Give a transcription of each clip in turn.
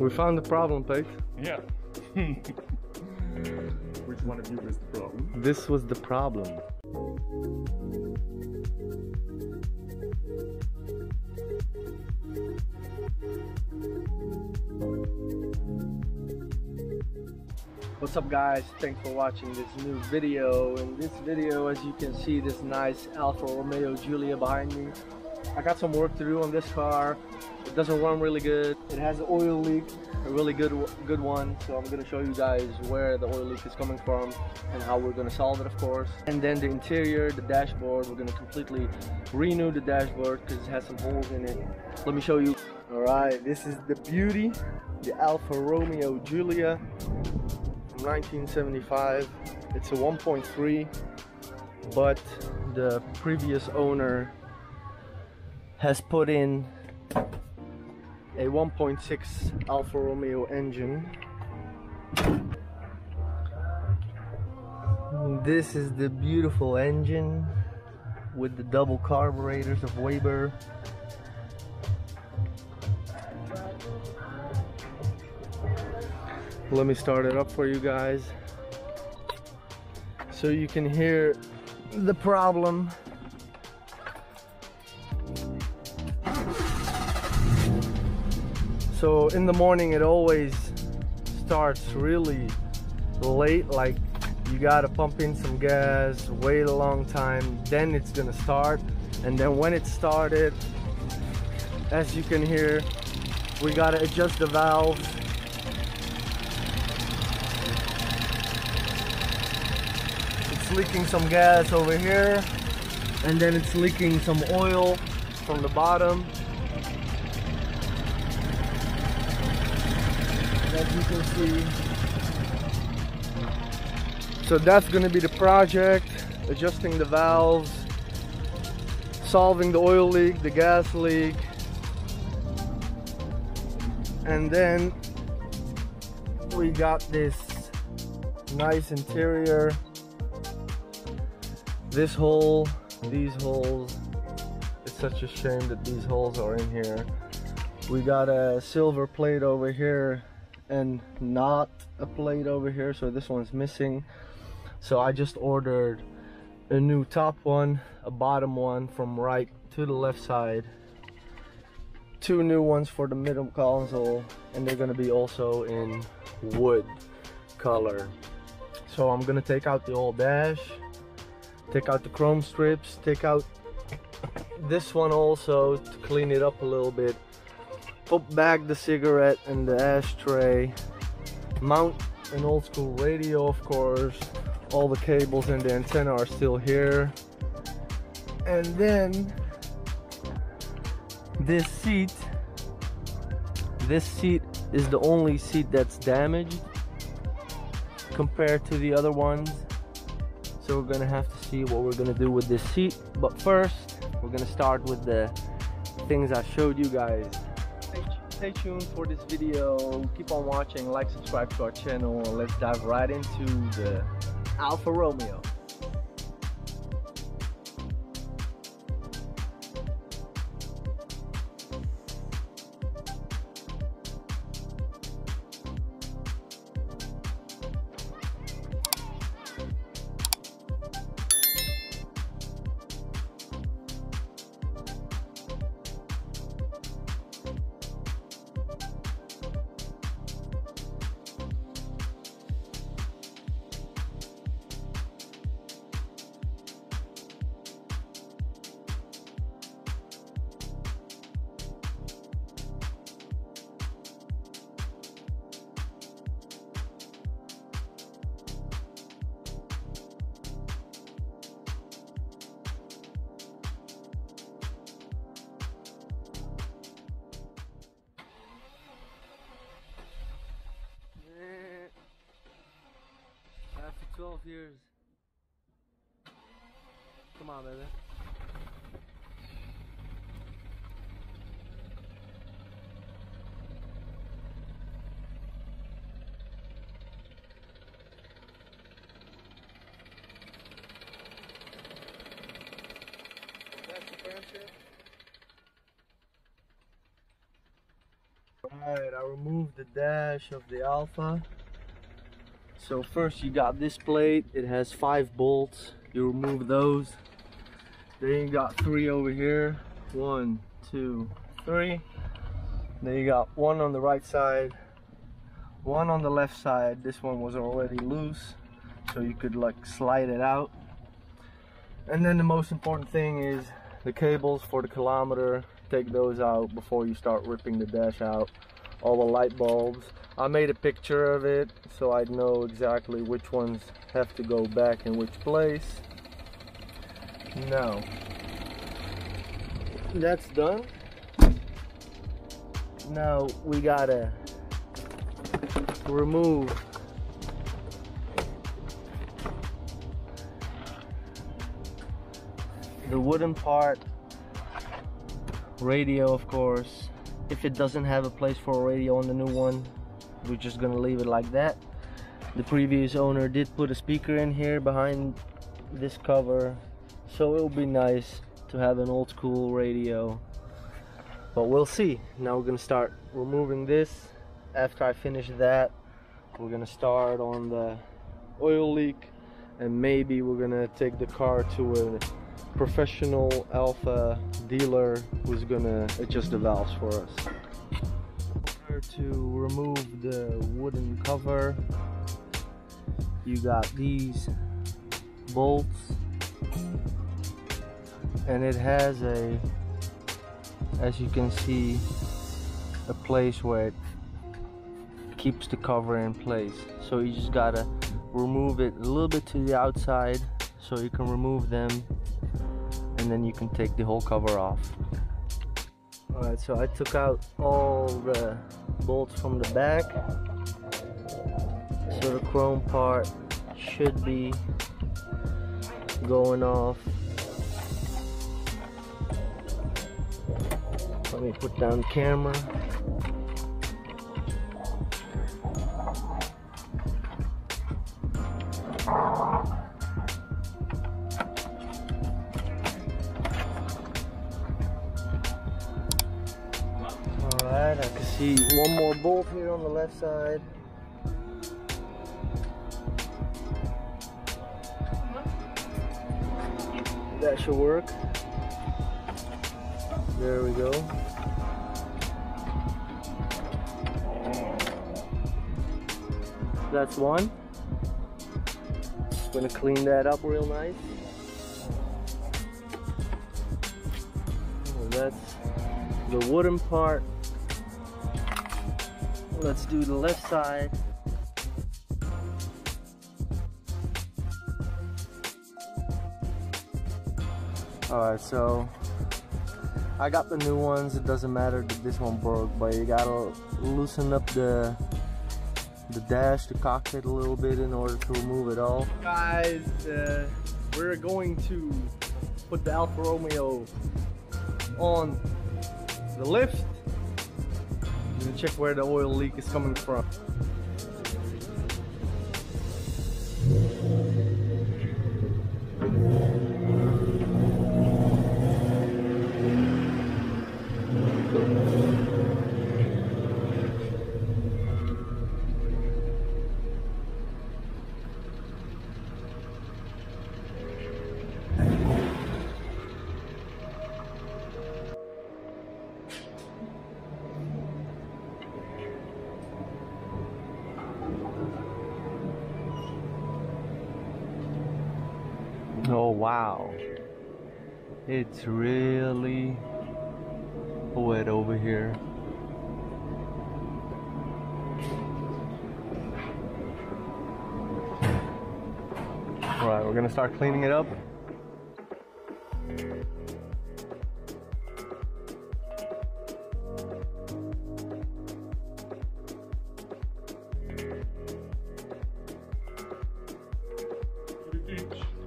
We found the problem, Pete. Yeah. Which one of you is the problem? This was the problem. What's up guys, thanks for watching this new video. In this video, as you can see, this nice Alfa Romeo Giulia behind me. I got some work to do on this car. It doesn't run really good. It has an oil leak, a really good one. So I'm gonna show you guys where the oil leak is coming from and how we're gonna solve it, of course. And then the interior, the dashboard, we're gonna completely renew the dashboard because it has some holes in it. Let me show you. All right, this is the beauty, the Alfa Romeo Giulia from 1975. It's a 1.3, but the previous owner has put in a 1.6 Alfa Romeo engine. This is the beautiful engine with the double carburetors of Weber. Let me start it up for you guys so you can hear the problem. So in the morning it always starts really late, like you gotta pump in some gas, wait a long time, then it's gonna start. And then when it started, as you can hear, we gotta adjust the valves. It's leaking some gas over here, and then it's leaking some oil from the bottom. As you can see. So that's going to be the project, adjusting the valves, solving the oil leak, the gas leak, and then we got this nice interior. This hole, these holes, it's such a shame that these holes are in here. We got a silver plate over here and not a plate over here, so this one's missing. So I just ordered a new top one, a bottom one from right to the left side, two new ones for the middle console, and they're gonna be also in wood color. So I'm gonna take out the old dash, take out the chrome strips, take out this one also to clean it up a little bit, put back the cigarette and the ashtray, mount an old school radio, of course. All the cables and the antenna are still here. And then this seat is the only seat that's damaged compared to the other ones. So we're gonna have to see what we're gonna do with this seat. But first, we're gonna start with the things I showed you guys. Stay tuned for this video. Keep on watching, like, subscribe to our channel, and let's dive right into the Alfa Romeo. After 12 years. Come on, baby. Alright, I removed the dash of the Alfa. So first you got this plate, it has 5 bolts. You remove those. Then you got 3 over here. 1, 2, 3. Then you got 1 on the right side, 1 on the left side. This one was already loose, so you could like slide it out. And then the most important thing is the cables for the kilometer. Take those out before you start ripping the dash out. All the light bulbs. I made a picture of it so I'd know exactly which ones have to go back in which place. Now, that's done. Now we gotta remove the wooden part, radio of course. If it doesn't have a place for a radio on the new one, we're just gonna leave it like that. The previous owner did put a speaker in here behind this cover, so it would be nice to have an old school radio, but we'll see. Now we're gonna start removing this. After I finish that, we're gonna start on the oil leak, and maybe we're gonna take the car to a professional Alfa dealer who's gonna adjust the valves for us. In order to remove the wooden cover, you got these bolts, and it has a, as you can see, a place where it keeps the cover in place. So you just gotta remove it a little bit to the outside so you can remove them, and then you can take the whole cover off. Alright, so I took out all the bolts from the back, so the chrome part should be going off. Let me put down the camera. Alright, I can see one more bolt here on the left side. That should work. There we go. That's one. Gonna clean that up real nice. And that's the wooden part. Let's do the left side. Alright, so I got the new ones. It doesn't matter that this one broke, but you gotta loosen up the dash, the cockpit a little bit in order to remove it all. Guys, we're going to put the Alfa Romeo on the lift. I'm gonna check where the oil leak is coming from. Oh wow, it's really wet over here. Alright, we're gonna start cleaning it up.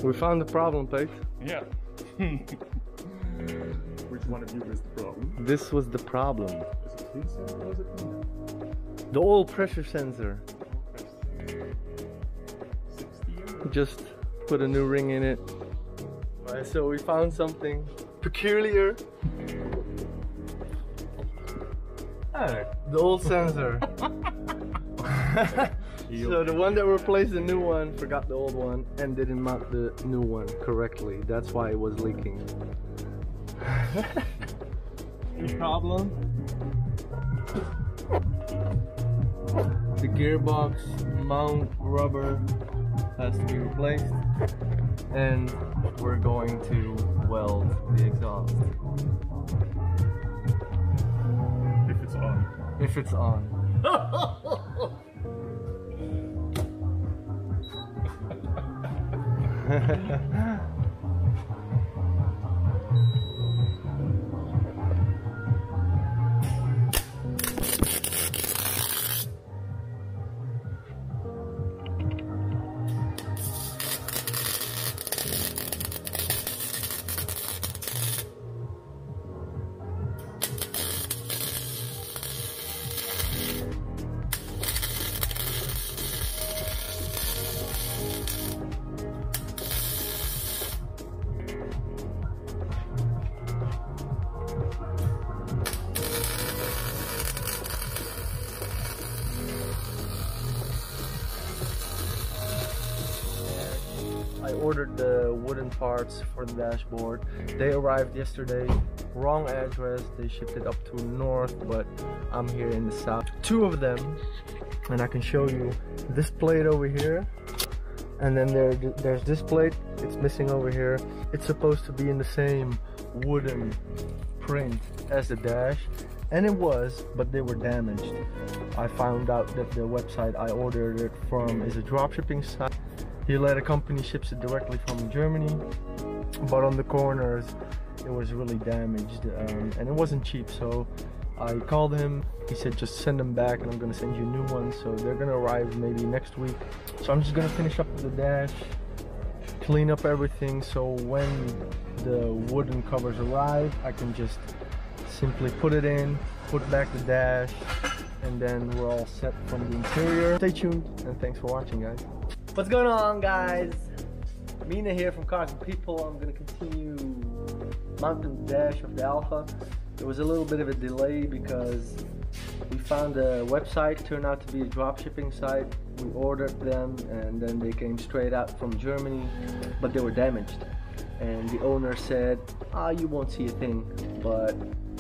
We found the problem, Pete. Yeah. Which one of you is the problem? This was the problem. Is it heat sensor or is it me? The oil pressure sensor. 60. Just put a new ring in it. Alright, so we found something peculiar. Oh, The old sensor. So the one that replaced the new one forgot the old one and didn't mount the new one correctly. That's why it was leaking. The problem? The gearbox mount rubber has to be replaced, and we're going to weld the exhaust. If it's on. If it's on. I ordered the wooden parts for the dashboard. They arrived yesterday. Wrong address. They shipped it up to north, but I'm here in the south. Two of them, and I can show you this plate over here, and then there's this plate. It's missing over here. It's supposed to be in the same wooden print as the dash, and it was, but they were damaged. I found out that the website I ordered it from is a dropshipping site. He let a company ships it directly from Germany, but on the corners it was really damaged, and it wasn't cheap. So I called him. He said just send them back and I'm gonna send you new ones. So they're gonna arrive maybe next week. So I'm just gonna finish up the dash, clean up everything, so when the wooden covers arrive I can just simply put it in, put back the dash, and then we're all set from the interior. Stay tuned and thanks for watching, guys. What's going on, guys? Mina here from Cars and People. I'm gonna continue mounting the dash of the Alfa. There was a little bit of a delay because we found a website, turned out to be a dropshipping site. We ordered them and then they came straight out from Germany, but they were damaged. And the owner said, you won't see a thing, but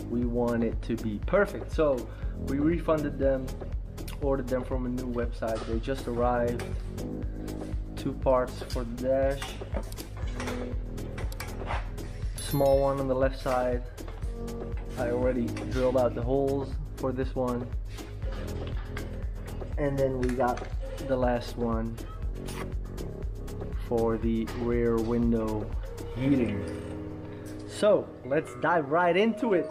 we want it to be perfect. So we refunded them, ordered them from a new website. They just arrived. 2 parts for the dash. Small one on the left side. I already drilled out the holes for this one. And then we got the last one for the rear window heating. So let's dive right into it.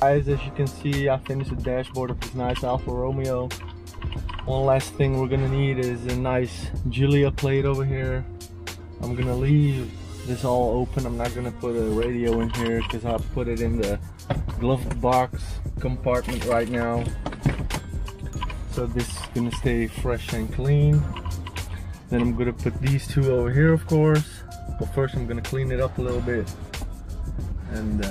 Guys, as you can see, I finished the dashboard of this nice Alfa Romeo. One last thing we're gonna need is a nice Giulia plate over here. I'm gonna leave this all open. I'm not gonna put a radio in here because I put it in the glove box compartment right now. So this is gonna stay fresh and clean. Then I'm gonna put these two over here, of course. But first I'm gonna clean it up a little bit. And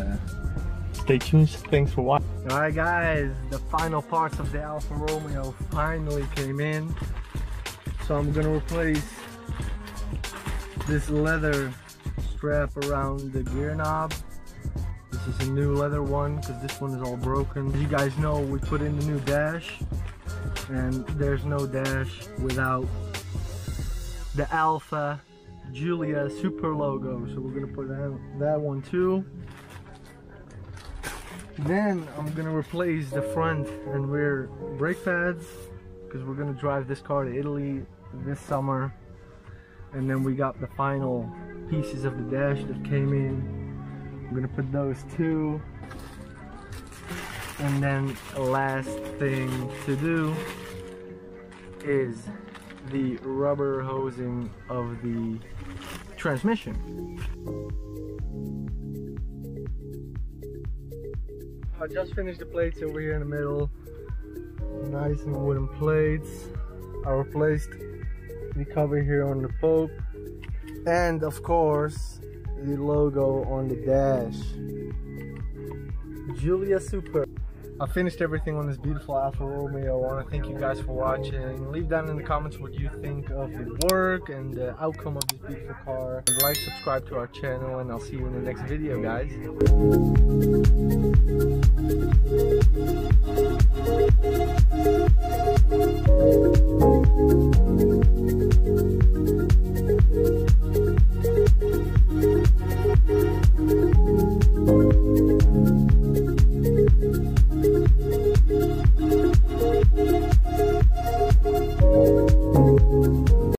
stay tuned. Thanks for watching. Alright guys, the final parts of the Alfa Romeo finally came in. So I'm gonna replace this leather strap around the gear knob. This is a new leather one because this one is all broken. As you guys know, we put in the new dash, and there's no dash without the Alfa Giulia Super logo. So we're gonna put that one too. Then I'm gonna replace the front and rear brake pads because we're gonna drive this car to Italy this summer. And then we got the final pieces of the dash that came in. I'm gonna put those too. And then the last thing to do is the rubber hosing of the transmission. I just finished the plates over here in the middle. Nice and wooden plates. I replaced the cover here on the pope. And of course, the logo on the dash. Giulia Super. I finished everything on this beautiful Alfa Romeo. I want to thank you guys for watching. Leave down in the comments what you think of the work and the outcome of this beautiful car. And like, subscribe to our channel, and I'll see you in the next video, guys.